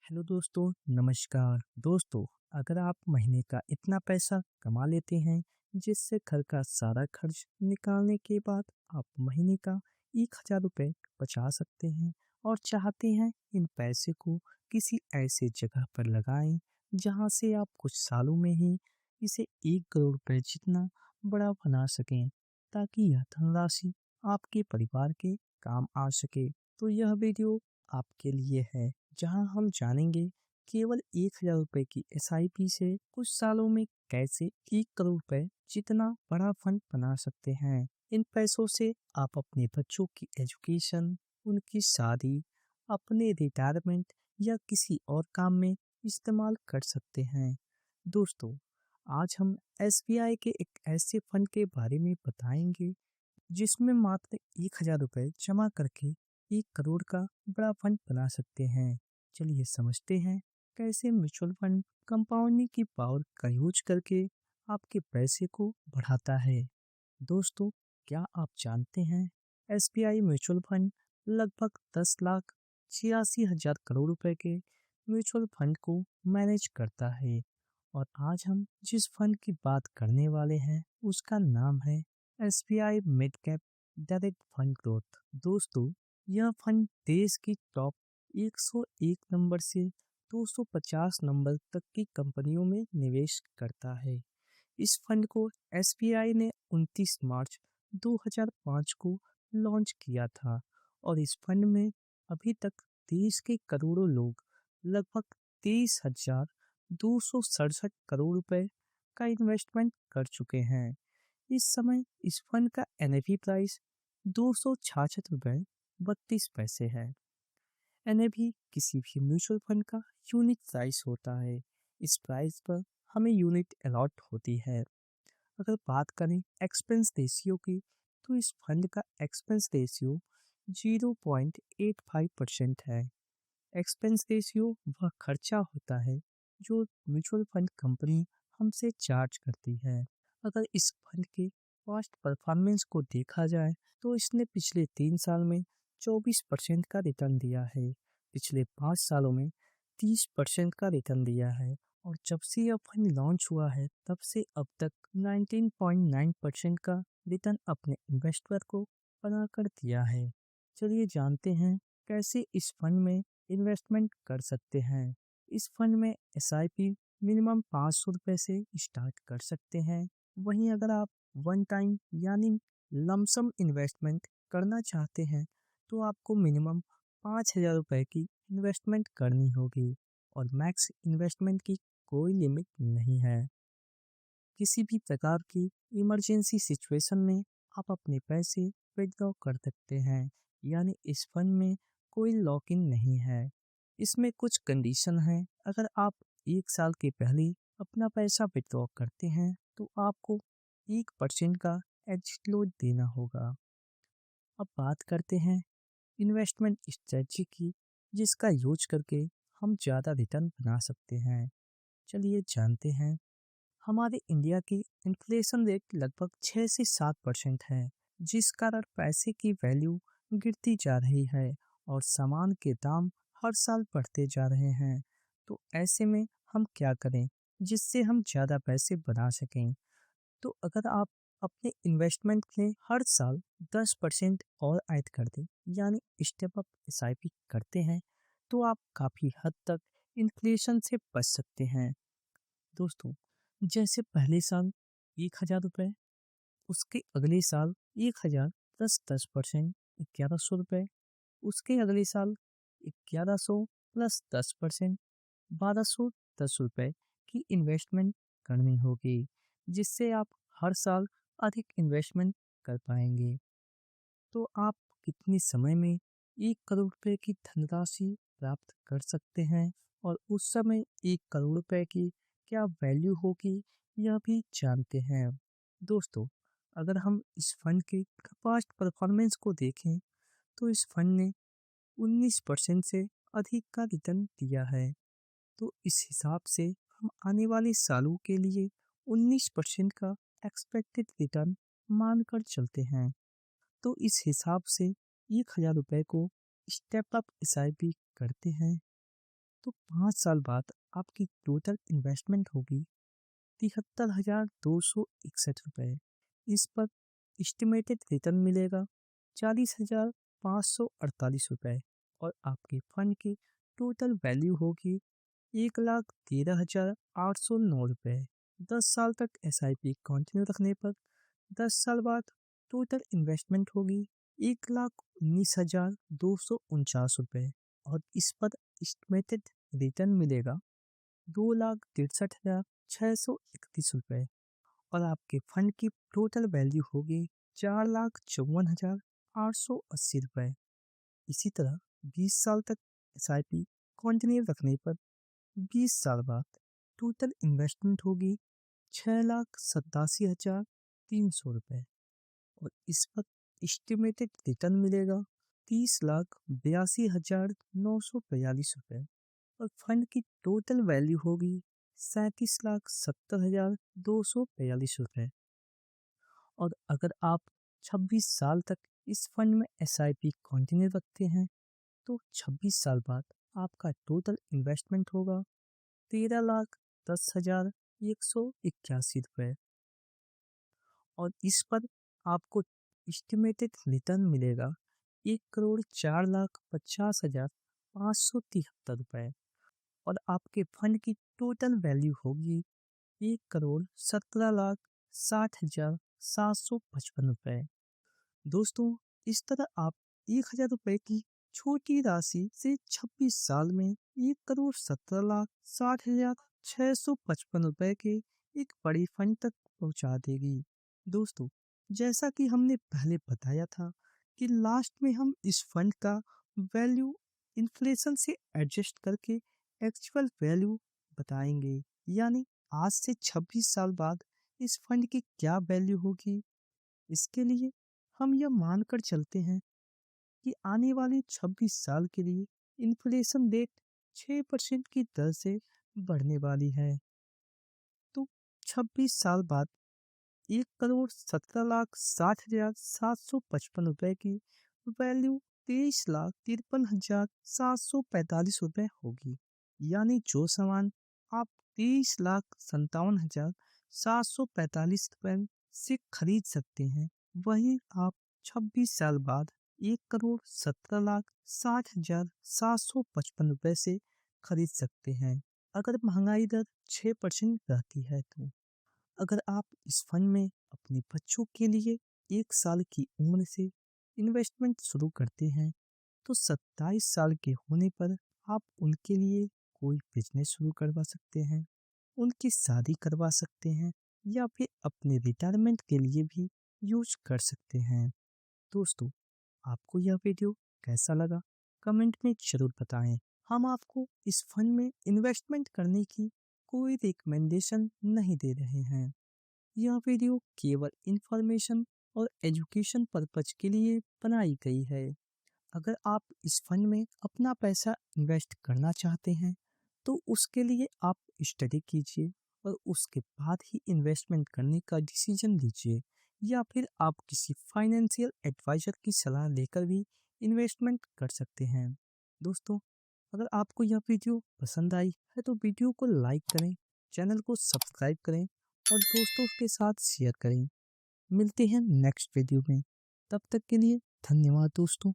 Hello दोस्तों, नमस्कार। दोस्तों, अगर आप महीने का इतना पैसा कमा लेते हैं जिससे घर का सारा खर्च निकालने के बाद आप महीने का 1,000 रुपये बचा सकते हैं और चाहते हैं इन पैसे को किसी ऐसे जगह पर लगाएं जहां से आप कुछ सालों में ही इसे 1 करोड़ रुपये जितना बड़ा बना सकें ताकि यह धनराशि आपके परिवार के काम आ सके, तो यह वीडियो आपके लिए है जहां हम जानेंगे केवल 1,000 रुपये की एसआईपी से कुछ सालों में कैसे 1 करोड़ रुपये जितना बड़ा फंड बना सकते हैं। इन पैसों से आप अपने बच्चों की एजुकेशन, उनकी शादी, अपने रिटायरमेंट या किसी और काम में इस्तेमाल कर सकते हैं। दोस्तों, आज हम एसबीआई के एक ऐसे फंड के बारे में बताएंगे जिसमें मात्र 1,000 रुपये जमा करके 1 करोड़ का बड़ा फंड बना सकते हैं। चलिए समझते हैं कैसे म्यूचुअल फंड कंपाउंडिंग की पावर का यूज करके आपके पैसे को बढ़ाता है। दोस्तों, क्या आप जानते हैं एसबीआई म्यूचुअल फंड लगभग 10,86,000 करोड़ रुपए के म्यूचुअल फंड को मैनेज करता है। और आज हम जिस फंड की बात करने वाले हैं उसका नाम है SBI mid cap direct fund growth. दोस्तों, यह फंड देश की टॉप 101 नंबर से 250 नंबर तक की कंपनियों में निवेश करता है। इस फंड को एसबीआई ने 29 मार्च 2005 को लॉन्च किया था और इस फंड में अभी तक देश के करोड़ों लोग लगभग 23,267 करोड़ रुपए का इन्वेस्टमेंट कर चुके हैं। इस समय इस फंड का एनएवी प्राइस 266 रुपये 32 पैसे है। एनएवी किसी भी म्यूचुअल फंड का यूनिट प्राइस होता है। इस प्राइस पर हमें यूनिट अलॉट होती है। अगर बात करें एक्सपेंस रेशियो की, तो इस फंड का एक्सपेंस रेशियो 0.85% है। एक्सपेंस रेशियो वह खर्चा होता है जो म्यूचुअल फंड कंपनी हमसे चार्ज करती है। अगर इस फंड के पास्ट परफॉर्मेंस को देखा जाए तो इसने पिछले 3 साल में 24% का रिटर्न दिया है, पिछले 5 सालों में 30% का रिटर्न दिया है और जब से यह फंड लॉन्च हुआ है तब से अब तक 19.9% का रिटर्न अपने इन्वेस्टर को बनाकर दिया है। चलिए जानते हैं कैसे इस फंड में इन्वेस्टमेंट कर सकते हैं। इस फंड में एसआईपी मिनिमम 500 रुपये से स्टार्ट कर सकते हैं। वहीं अगर आप वन टाइम यानी लमसम इन्वेस्टमेंट करना चाहते हैं तो आपको मिनिमम 5,000 रुपये की इन्वेस्टमेंट करनी होगी और मैक्स इन्वेस्टमेंट की कोई लिमिट नहीं है। किसी भी प्रकार की इमरजेंसी सिचुएशन में आप अपने पैसे विड्रॉ कर सकते हैं, यानी इस फंड में कोई लॉक इन नहीं है। इसमें कुछ कंडीशन है। अगर आप 1 साल के पहले अपना पैसा विड्रॉ करते हैं तो आपको 1% का एग्जिट लोड देना होगा। अब बात करते हैं इन्वेस्टमेंट स्ट्रेटजी की जिसका यूज करके हम ज़्यादा रिटर्न बना सकते हैं। चलिए जानते हैं। हमारे इंडिया की इन्फ्लेशन रेट लगभग 6 से 7% है, जिस कारण पैसे की वैल्यू गिरती जा रही है और सामान के दाम हर साल बढ़ते जा रहे हैं। तो ऐसे में हम क्या करें जिससे हम ज़्यादा पैसे बना सकें? तो अगर आप अपने इन्वेस्टमेंट में हर साल 10% और ऐड कर दें, यानी स्टेप अप एसआईपी करते हैं, तो आप काफ़ी हद तक इन्फ्लेशन से बच सकते हैं। दोस्तों, जैसे पहले साल 1,000 रुपये, उसके अगले साल 1,000 प्लस 10% 1,100 रुपये, उसके अगले साल 1,100 प्लस 10% 1,210 रुपये की इन्वेस्टमेंट करनी होगी, जिससे आप हर साल अधिक इन्वेस्टमेंट कर पाएंगे। तो आप कितने समय में 1 करोड़ रुपये की धनराशि प्राप्त कर सकते हैं और उस समय 1 करोड़ रुपये की क्या वैल्यू होगी यह भी जानते हैं। दोस्तों, अगर हम इस फंड के पास्ट परफॉर्मेंस को देखें तो इस फंड ने 19% से अधिक का रिटर्न दिया है। तो इस हिसाब से हम आने वाले सालों के लिए 19% का एक्सपेक्टेड रिटर्न मानकर चलते हैं। तो इस हिसाब से 1,000 रुपये को स्टेप अप एसआईपी करते हैं तो 5 साल बाद आपकी टोटल इन्वेस्टमेंट होगी 73,261 रुपये। इस पर एस्टिमेटेड रिटर्न मिलेगा 40,548 रुपये और आपके फंड की टोटल वैल्यू होगी 1,13,809 रुपये। 10 साल तक SIP कंटिन्यू रखने पर 10 साल बाद टोटल इन्वेस्टमेंट होगी 1,19,249 रुपये और इस पर एस्टिमेटेड रिटर्न मिलेगा 2,63,631 रुपये और आपके फंड की टोटल वैल्यू होगी 4,54,880 रुपये। इसी तरह 20 साल तक SIP कंटिन्यू रखने पर 20 साल बाद टोटल इन्वेस्टमेंट होगी 6,87,300 रुपये और इस पर एस्टिमेटेड रिटर्न मिलेगा 30,82,942 रुपये और फंड की टोटल वैल्यू होगी 37,70,242 रुपये। और अगर आप 26 साल तक इस फंड में SIP कंटिन्यू रखते हैं तो 26 साल बाद आपका टोटल इन्वेस्टमेंट होगा 13,10,181 रुपये और इस पर आपको एस्टिमेटेड रिटर्न मिलेगा 1,04,50,573 रुपये और आपके फंड की टोटल वैल्यू होगी 1,17,60,755 रुपये। दोस्तों, इस तरह आप 1,000 रुपये की छोटी राशि से 26 साल में 1,17,60,655 रुपये के एक बड़ी फंड तक पहुंचा देगी। दोस्तों, जैसा कि हमने पहले बताया था कि लास्ट में हम इस फंड का वैल्यू इन्फ्लेशन से एडजस्ट करके एक्चुअल वैल्यू बताएंगे, यानी आज से 26 साल बाद इस फंड की क्या वैल्यू होगी। इसके लिए हम यह मानकर चलते हैं कि आने वाले 26 साल के लिए इन्फ्लेशन रेट 6% की दर से बढ़ने वाली है। तो 26 साल बाद 1,17,60,755 रुपये की वैल्यू 23,53,745 रुपये होगी, यानी जो सामान आप 23,57,745 रुपये से खरीद सकते हैं वही आप 26 साल बाद 1,17,60,755 रुपये से खरीद सकते हैं, अगर महंगाई दर 6% रहती है तो। अगर आप इस फंड में अपने बच्चों के लिए 1 साल की उम्र से इन्वेस्टमेंट शुरू करते हैं तो 27 साल के होने पर आप उनके लिए कोई बिजनेस शुरू करवा सकते हैं, उनकी शादी करवा सकते हैं या फिर अपने रिटायरमेंट के लिए भी यूज कर सकते हैं। दोस्तों, आपको यह वीडियो कैसा लगा कमेंट में जरूर बताएं। हम आपको इस फंड में इन्वेस्टमेंट करने की कोई रिकमेंडेशन नहीं दे रहे हैं। यह वीडियो केवल इंफॉर्मेशन और एजुकेशन पर्पज के लिए बनाई गई है। अगर आप इस फंड में अपना पैसा इन्वेस्ट करना चाहते हैं तो उसके लिए आप स्टडी कीजिए और उसके बाद ही इन्वेस्टमेंट करने का डिसीजन लीजिए, या फिर आप किसी फाइनेंशियल एडवाइजर की सलाह लेकर भी इन्वेस्टमेंट कर सकते हैं। दोस्तों, अगर आपको यह वीडियो पसंद आई है तो वीडियो को लाइक करें, चैनल को सब्सक्राइब करें और दोस्तों के साथ शेयर करें। मिलते हैं नेक्स्ट वीडियो में, तब तक के लिए धन्यवाद दोस्तों।